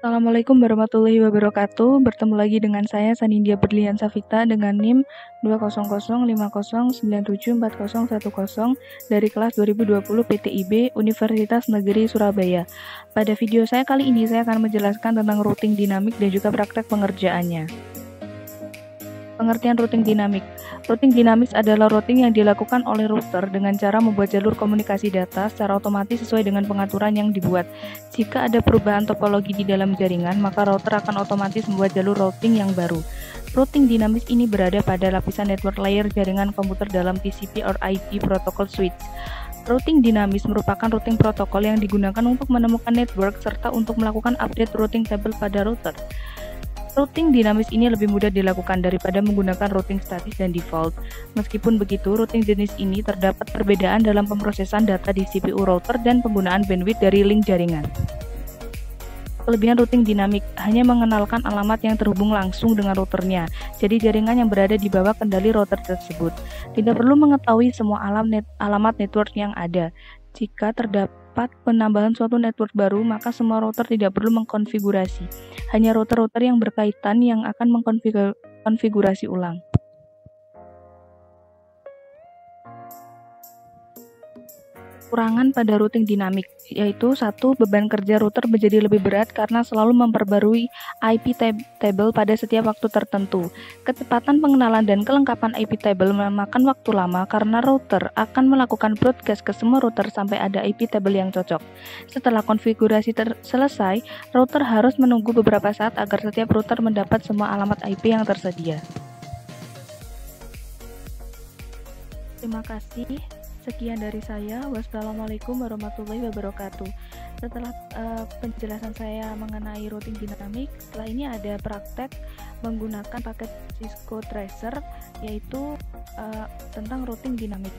Assalamualaikum warahmatullahi wabarakatuh. Bertemu lagi dengan saya Sanindya Berlian Safita dengan NIM 20050974010 dari kelas 2020 PTIB Universitas Negeri Surabaya. Pada video saya kali ini saya akan menjelaskan tentang routing dinamik dan juga praktek pengerjaannya. Pengertian routing dinamik. Routing dinamis adalah routing yang dilakukan oleh router dengan cara membuat jalur komunikasi data secara otomatis sesuai dengan pengaturan yang dibuat. Jika ada perubahan topologi di dalam jaringan, maka router akan otomatis membuat jalur routing yang baru. Routing dinamis ini berada pada lapisan network layer jaringan komputer dalam TCP or IP protocol switch. Routing dinamis merupakan routing protokol yang digunakan untuk menemukan network serta untuk melakukan update routing table pada router. Routing dinamis ini lebih mudah dilakukan daripada menggunakan routing statis dan default. Meskipun begitu, routing jenis ini terdapat perbedaan dalam pemrosesan data di CPU router dan penggunaan bandwidth dari link jaringan. Kelebihan routing dinamik hanya mengenalkan alamat yang terhubung langsung dengan routernya, jadi jaringan yang berada di bawah kendali router tersebut. Tidak perlu mengetahui semua alamat network yang ada. Jika terdapat penambahan suatu network baru, maka semua router tidak perlu mengkonfigurasi. Hanya router-router yang berkaitan yang akan mengkonfigurasi ulang. Kekurangan pada routing dinamik, yaitu 1. Beban kerja router menjadi lebih berat karena selalu memperbarui IP table pada setiap waktu tertentu. Kecepatan pengenalan dan kelengkapan IP table memakan waktu lama karena router akan melakukan broadcast ke semua router sampai ada IP table yang cocok. Setelah konfigurasi selesai, router harus menunggu beberapa saat agar setiap router mendapat semua alamat IP yang tersedia. Terima kasih. Sekian dari saya. Wassalamualaikum warahmatullahi wabarakatuh. Setelah penjelasan saya mengenai routing dinamik, setelah ini ada praktek menggunakan paket Cisco Tracer, yaitu tentang routing dinamik.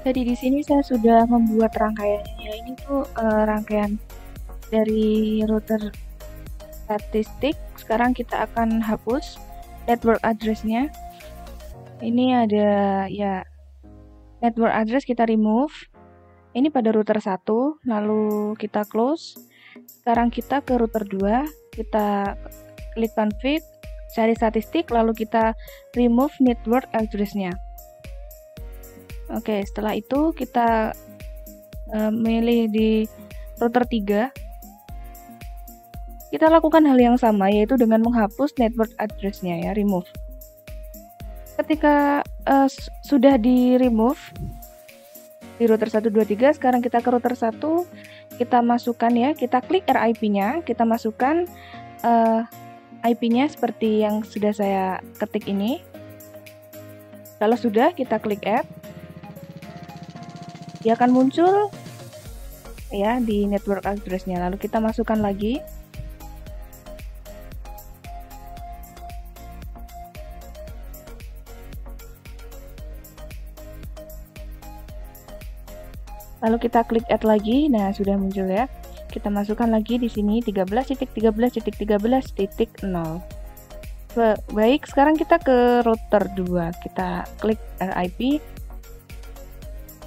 Jadi di sini saya sudah membuat rangkaiannya. Ini tuh rangkaian dari router statistik. Sekarang kita akan hapus network address-nya. Ini ada ya network address, kita remove. Ini pada router 1, lalu kita close. Sekarang kita ke router 2, kita klik config, cari statistik, lalu kita remove network address-nya. Oke, setelah itu kita milih di router 3. Kita lakukan hal yang sama, yaitu dengan menghapus network address-nya ya, remove. Ketika sudah di remove di router 1, 2, 3, sekarang kita ke router 1, kita masukkan ya, kita klik RIP-nya, kita masukkan IP-nya seperti yang sudah saya ketik ini. Kalau sudah, kita klik add. Dia akan muncul ya di network address-nya. Lalu kita masukkan lagi. Lalu kita klik add lagi. Nah, sudah muncul ya. Kita masukkan lagi di sini 13.13.13.0. Baik, sekarang kita ke router 2. Kita klik RIP.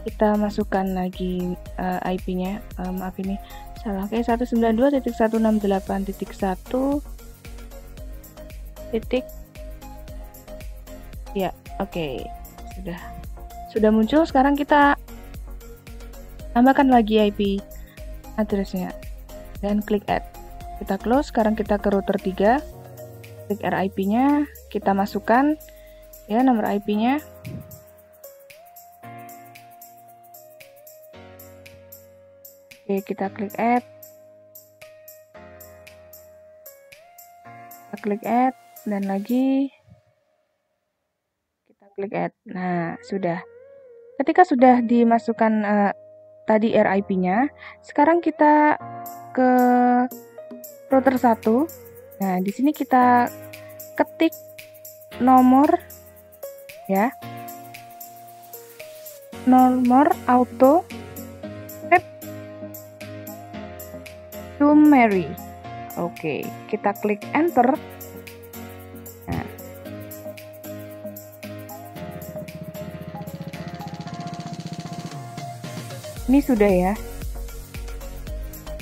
Kita masukkan lagi IP-nya. Maaf ini salah. Oke, 192.168.1. Ya, oke. Sudah muncul. Sekarang kita tambahkan lagi IP address-nya dan klik add. Kita close. Sekarang kita ke router 3, klik RIP-nya, kita masukkan ya nomor IP-nya. Oke, kita klik add. Kita klik add dan lagi kita klik add. Nah, sudah. Ketika sudah dimasukkan tadi RIP-nya, sekarang kita ke router 1. Nah, di sini kita ketik nomor ya. Nomor auto set to Mary. Oke, kita klik enter. Nah, ini sudah ya.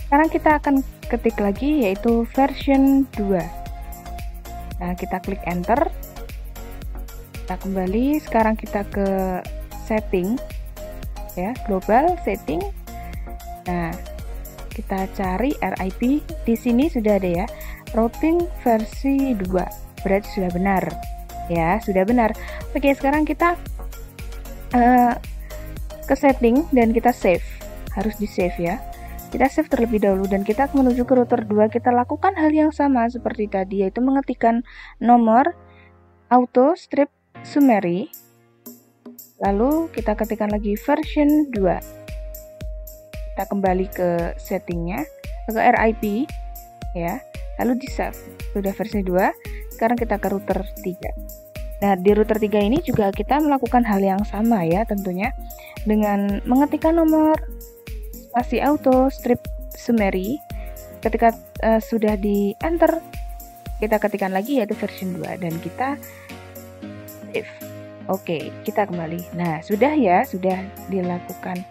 Sekarang kita akan ketik lagi yaitu version 2. Nah, kita klik enter. Kita kembali, sekarang kita ke setting ya, global setting. Nah, kita cari RIP. Di sini sudah ada ya, routing versi 2. Berarti sudah benar. Ya, sudah benar. Oke, sekarang kita ke setting dan kita save. Harus di save ya. Kita save terlebih dahulu dan kita menuju ke router 2. Kita lakukan hal yang sama seperti tadi, yaitu mengetikkan nomor auto strip summary. Lalu kita ketikkan lagi version 2. Kita kembali ke settingnya, ke RIP ya. Lalu di save. Sudah versi 2. Sekarang kita ke router 3. Nah, di router 3 ini juga kita melakukan hal yang sama ya, tentunya dengan mengetikkan nomor spasi auto strip summary. Ketika sudah di enter, kita ketikkan lagi yaitu version 2 dan kita save. Oke, kita kembali. Nah, sudah ya, sudah dilakukan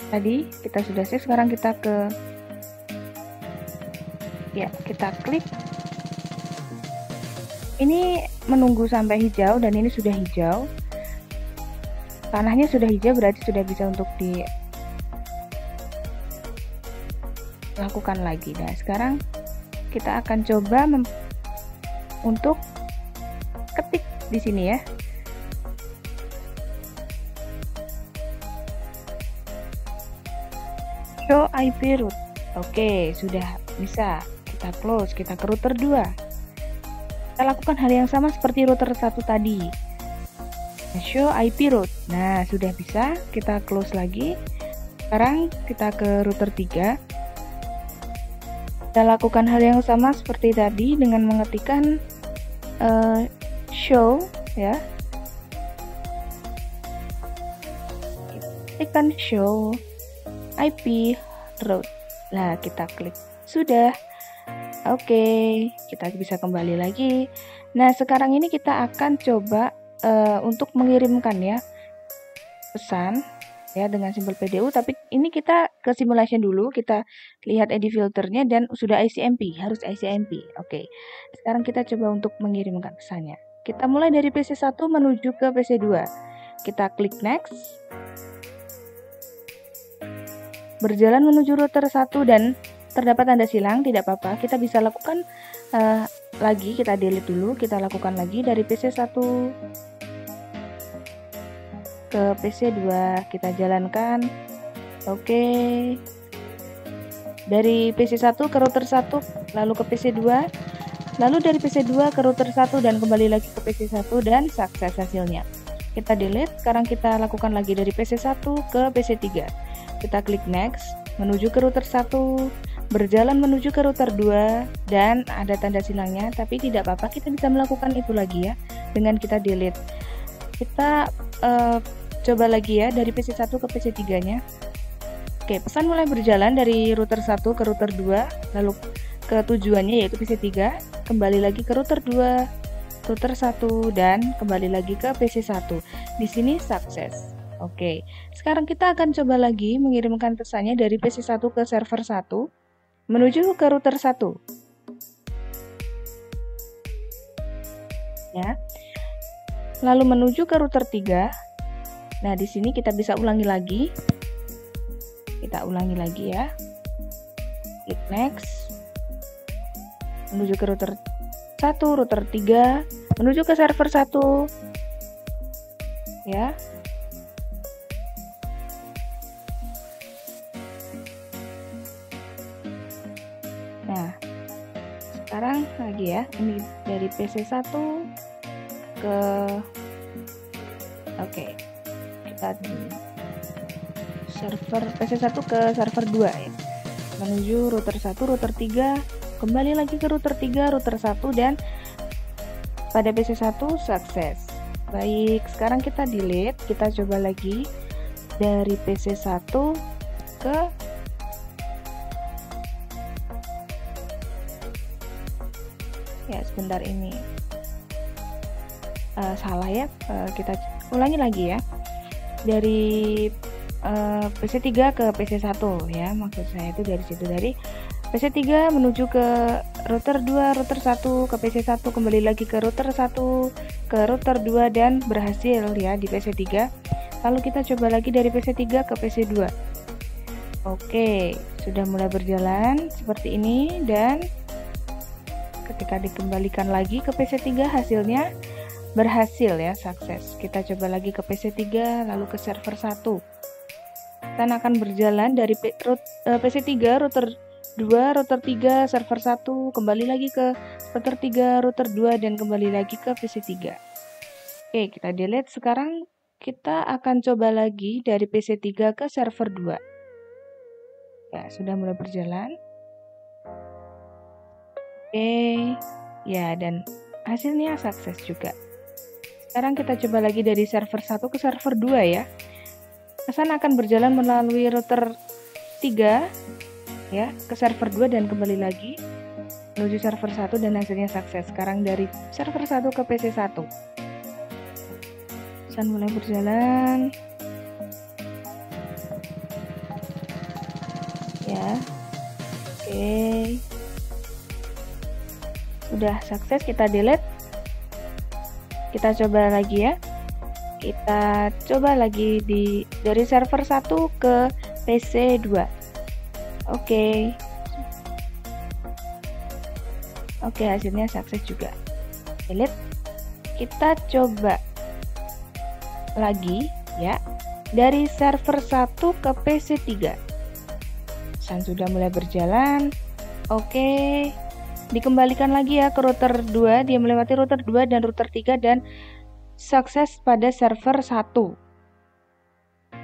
tadi kita sudah save. Sekarang kita ke kita klik. Ini menunggu sampai hijau dan ini sudah hijau. Panahnya sudah hijau, berarti sudah bisa untuk dilakukan lagi. Nah, sekarang kita akan coba untuk ketik di sini ya. Show IP route. Oke, sudah bisa. Kita close, kita ke router 2. Kita lakukan hal yang sama seperti router 1 tadi. Show IP route. Nah, sudah bisa. Kita close lagi. Sekarang kita ke router 3. Kita lakukan hal yang sama seperti tadi dengan mengetikkan show ya. Tekan show IP route. Nah, kita klik. Sudah. Oke, kita bisa kembali lagi. Nah, sekarang ini kita akan coba untuk mengirimkan ya pesan ya dengan simbol PDU, tapi ini kita ke simulation dulu, kita lihat ID filternya dan sudah ICMP, harus ICMP. Oke. Sekarang kita coba untuk mengirimkan pesannya. Kita mulai dari PC1 menuju ke PC2. Kita klik next. Berjalan menuju router 1 dan terdapat tanda silang, tidak apa-apa. Kita bisa lakukan lagi, kita delete dulu, kita lakukan lagi dari PC1 ke PC2, kita jalankan. Oke. Dari PC1 ke router 1, lalu ke PC2, lalu dari PC2 ke router 1 dan kembali lagi ke PC1 dan sukses hasilnya. Kita delete, sekarang kita lakukan lagi dari PC1 ke PC3. Kita klik next, menuju ke router 1, berjalan menuju ke router 2 dan ada tanda silangnya, tapi tidak apa-apa, kita bisa melakukan itu lagi ya dengan kita delete. Kita coba lagi ya dari PC1 ke PC3 nya. Oke, pesan mulai berjalan dari router 1 ke router 2 lalu ke tujuannya yaitu PC3, kembali lagi ke router 2, router 1 dan kembali lagi ke PC1. Di sini sukses. Oke, sekarang kita akan coba lagi mengirimkan pesannya dari PC1 ke server 1 menuju ke router 1. Ya. Lalu menuju ke router 3. Nah, di sini kita bisa ulangi lagi. Kita ulangi lagi ya. Klik next. Menuju ke router 1, router 3, menuju ke server 1. Ya. Nah, sekarang lagi ya, ini dari PC1 ke kita server PC1 ke server 2 ya. Menuju router 1, router 3, kembali lagi ke router 3, router 1 dan pada PC1 sukses. Baik, sekarang kita delete, kita coba lagi dari PC1 ke sebentar ini salah ya, kita ulangi lagi ya dari PC3 ke PC1 ya, maksud saya itu dari situ, dari PC3 menuju ke router 2, router 1, ke PC1, kembali lagi ke router 1, ke router 2, dan berhasil ya di PC3. Lalu kita coba lagi dari PC3 ke PC2. Oke, sudah mulai berjalan seperti ini, dan ketika dikembalikan lagi ke PC3 hasilnya berhasil ya, sukses. Kita coba lagi ke PC3 lalu ke server 1. Dan akan berjalan dari PC3, router 2, router 3, server 1, kembali lagi ke router 3, router 2, dan kembali lagi ke PC3. Oke, kita delete. Sekarang kita akan coba lagi dari PC3 ke server 2. Ya, sudah mulai berjalan. Oke, ya, dan hasilnya sukses juga. Sekarang kita coba lagi dari server 1 ke server 2 ya. Pesan akan berjalan melalui router 3 ya, ke server 2 dan kembali lagi menuju server 1, dan hasilnya sukses. Sekarang dari server 1 ke PC1. Pesan mulai berjalan. Ya. Oke. Sudah sukses, kita delete. Kita coba lagi ya. Kita coba lagi dari server 1 ke PC2. Oke. Oke, hasilnya sukses juga. Delete. Kita coba lagi ya dari server 1 ke PC3. Pesan sudah mulai berjalan. Oke. Dikembalikan lagi ya ke router 2, dia melewati router 2 dan router 3 dan sukses pada server 1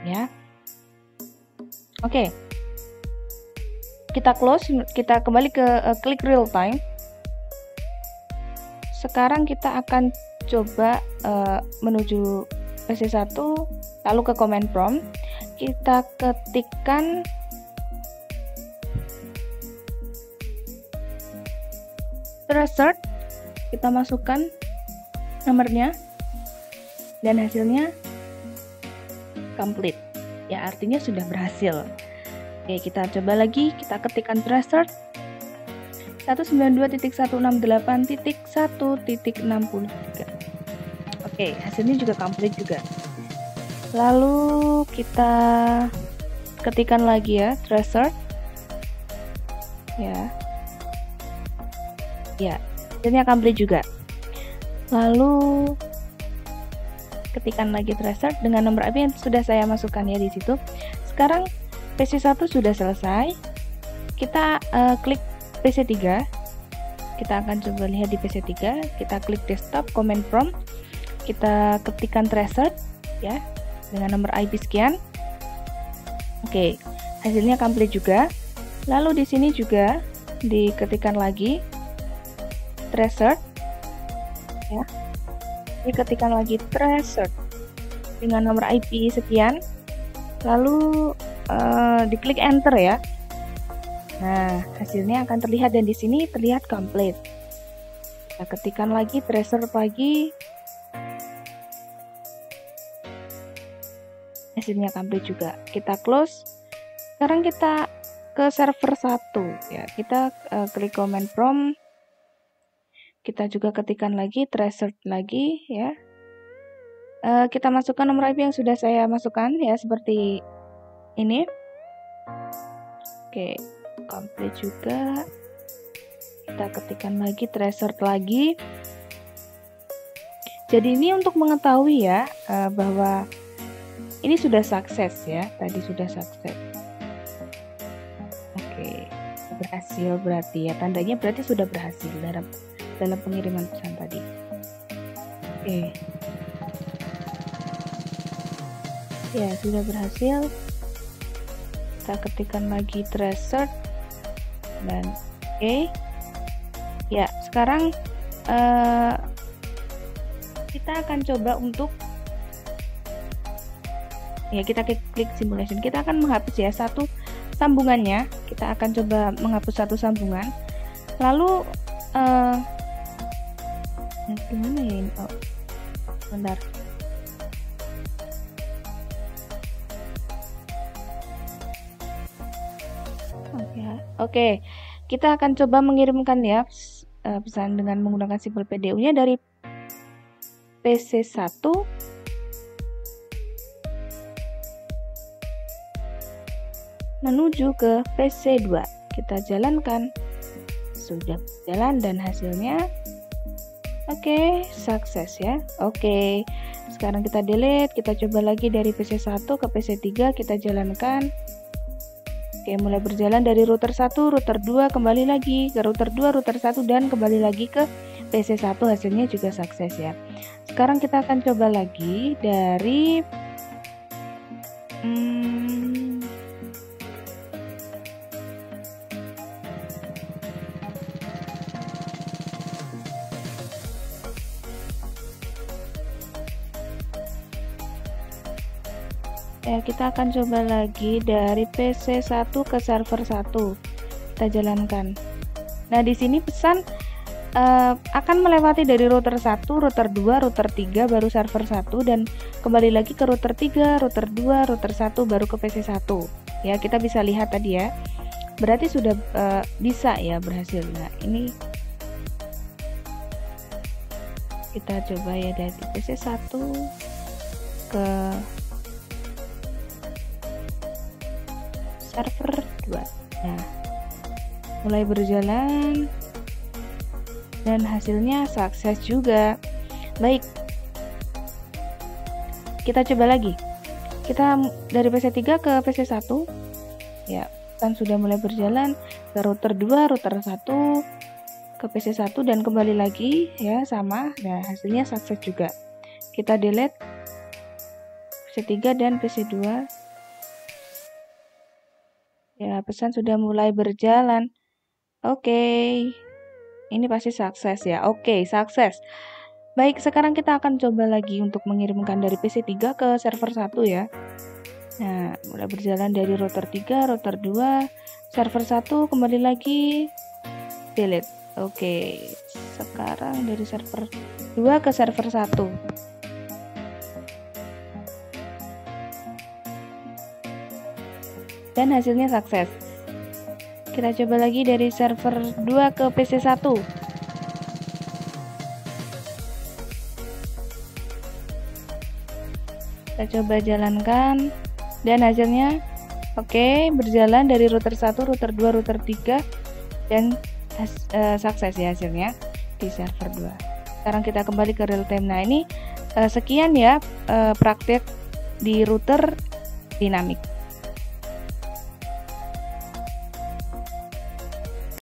ya. Oke, kita close, kita kembali ke klik real time. Sekarang kita akan coba menuju PC1, lalu ke command prompt kita ketikkan Trusted, kita masukkan nomornya dan hasilnya complete ya, artinya sudah berhasil. Oke, kita coba lagi, kita ketikkan Trusted 192.168.1.63. Oke, hasilnya juga complete juga. Lalu kita ketikkan lagi ya Trusted ya. Ya, hasilnya complete juga. Lalu ketikkan lagi Trusted dengan nomor IP yang sudah saya masukkan ya di situ. Sekarang PC1 sudah selesai. Kita klik PC3. Kita akan coba lihat di PC3. Kita klik desktop, command prompt. Kita ketikkan Trusted ya dengan nomor IP sekian. Oke, hasilnya complete juga. Lalu di sini juga diketikkan lagi Trusted ya, diketikkan lagi Trusted dengan nomor IP sekian, lalu diklik enter ya. Nah, hasilnya akan terlihat dan di sini terlihat complete. Kita ketikkan lagi Trusted lagi, hasilnya complete juga. Kita close. Sekarang kita ke server 1 ya, kita klik command prompt. Kita juga ketikkan lagi Trusted lagi ya. Kita masukkan nomor IP yang sudah saya masukkan ya, seperti ini. Oke, complete juga. Kita ketikkan lagi Trusted lagi. Jadi ini untuk mengetahui ya bahwa ini sudah sukses ya, tadi sudah sukses. Oke, berhasil berarti ya, tandanya berarti sudah berhasil dalam pengiriman pesan tadi. Oke. Ya, sudah berhasil. Kita ketikkan lagi Trusted dan oke. Ya, sekarang kita akan coba untuk ya, kita klik simulation. Kita akan menghapus ya satu sambungannya. Kita akan coba menghapus satu sambungan. Lalu gimana ya ini? Oh, bentar. Oke, kita akan coba mengirimkan ya pesan dengan menggunakan simbol PDU-nya dari PC1 menuju ke PC2. Kita jalankan. Sudah jalan dan hasilnya oke, sukses ya. Oke. Sekarang kita delete, kita coba lagi dari PC1 ke PC3, kita jalankan. Oke, mulai berjalan dari router 1, router 2, kembali lagi ke router 2, router 1, dan kembali lagi ke PC1, hasilnya juga sukses ya. Sekarang kita akan coba lagi dari kita akan coba lagi dari PC1 ke server 1. Kita jalankan. Nah, di sini pesan akan melewati dari router 1, router 2, router 3, baru server 1, dan kembali lagi ke router 3, router 2, router 1, baru ke PC1. Ya, kita bisa lihat tadi ya. Berarti sudah bisa ya berhasil. Nah, ini kita coba ya dari PC1 ke server 2. Nah, mulai berjalan dan hasilnya sukses juga. Baik, kita coba lagi. Kita dari PC3 ke PC1 ya, kan sudah mulai berjalan ke router 2, router 1, ke PC1, dan kembali lagi ya, sama. Nah, hasilnya sukses juga. Kita delete PC3 dan PC2. Ya, pesan sudah mulai berjalan. Oke. Ini pasti sukses ya. Oke, sukses. Baik, sekarang kita akan coba lagi untuk mengirimkan dari PC3 ke server 1 ya. Nah, mulai berjalan dari router 3, router 2, server 1, kembali lagi, delete. Oke, sekarang dari server 2 ke server 1. Dan hasilnya sukses. Kita coba lagi dari server 2 ke PC1. Kita coba jalankan dan hasilnya oke, berjalan dari router 1, router 2, router 3, dan sukses ya hasilnya di server 2. Sekarang kita kembali ke real time. Nah, ini sekian ya praktek di router dinamik.